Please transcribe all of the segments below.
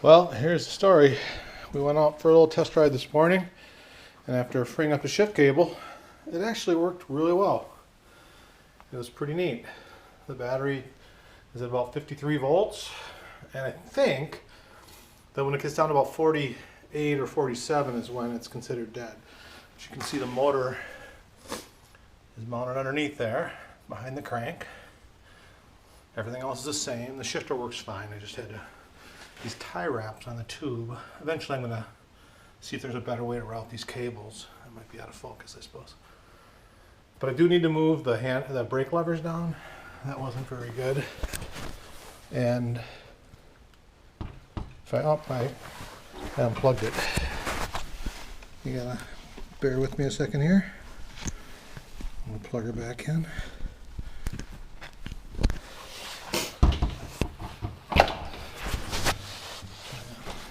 Well, here's the story. We went out for a little test ride this morning, and after freeing up the shift cable, it actually worked really well. It was pretty neat. The battery is at about 53 volts, and I think that when it gets down to about 48 or 47 is when it's considered dead. As you can see, the motor is mounted underneath there, behind the crank. Everything else is the same. The shifter works fine. I just had these tie wraps on the tube. Eventually I'm going to see if there's a better way to route these cables. That might be out of focus, I suppose. But I do need to move the brake levers down. That wasn't very good. And if I unplugged it. You gotta bear with me a second here. I'll plug her back in.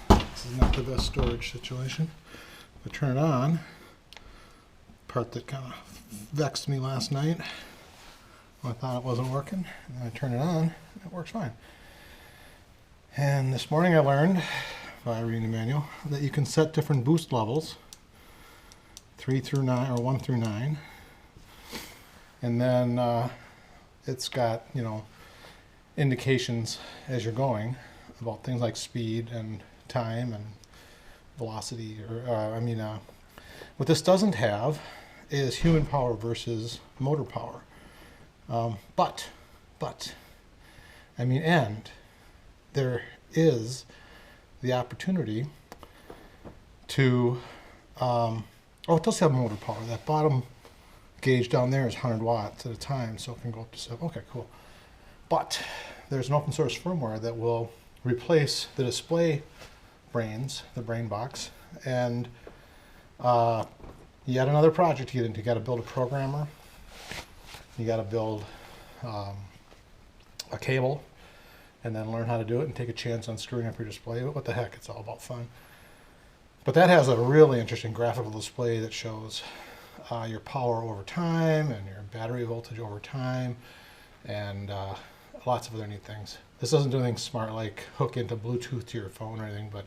This is not the best storage situation. If I turn it on, part that kind of vexed me last night when I thought it wasn't working, and then I turn it on, and it works fine. And this morning I learned, by reading the manual, that you can set different boost levels, 3 through 9, or 1 through 9. And then it's got, indications as you're going about things like speed and time and velocity. What this doesn't have is human power versus motor power. And there is the opportunity to, it does have motor power. That bottom gauge down there is 100 watts at a time, so it can go up to 7. Okay, cool. But there's an open source firmware that will replace the display brains, the brain box, and yet another project to get into. You got to build a programmer. You got to build a cable, and then learn how to do it and take a chance on screwing up your display. But what the heck, it's all about fun. But that has a really interesting graphical display that shows your power over time and your battery voltage over time, and lots of other neat things. This doesn't do anything smart like hook into Bluetooth to your phone or anything, but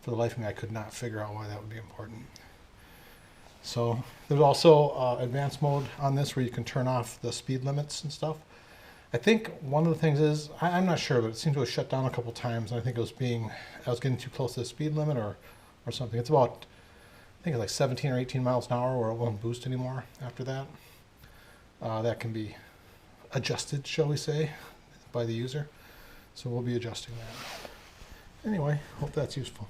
for the life of me I could not figure out why that would be important. So there's also advanced mode on this where you can turn off the speed limits and stuff. I think one of the things is, I'm not sure, but it seemed to have shut down a couple times, and I think I was getting too close to the speed limit or something. It's about, I think it's like 17 or 18 miles an hour where it won't boost anymore after that. That can be adjusted, shall we say, by the user. So we'll be adjusting that. Anyway, hope that's useful.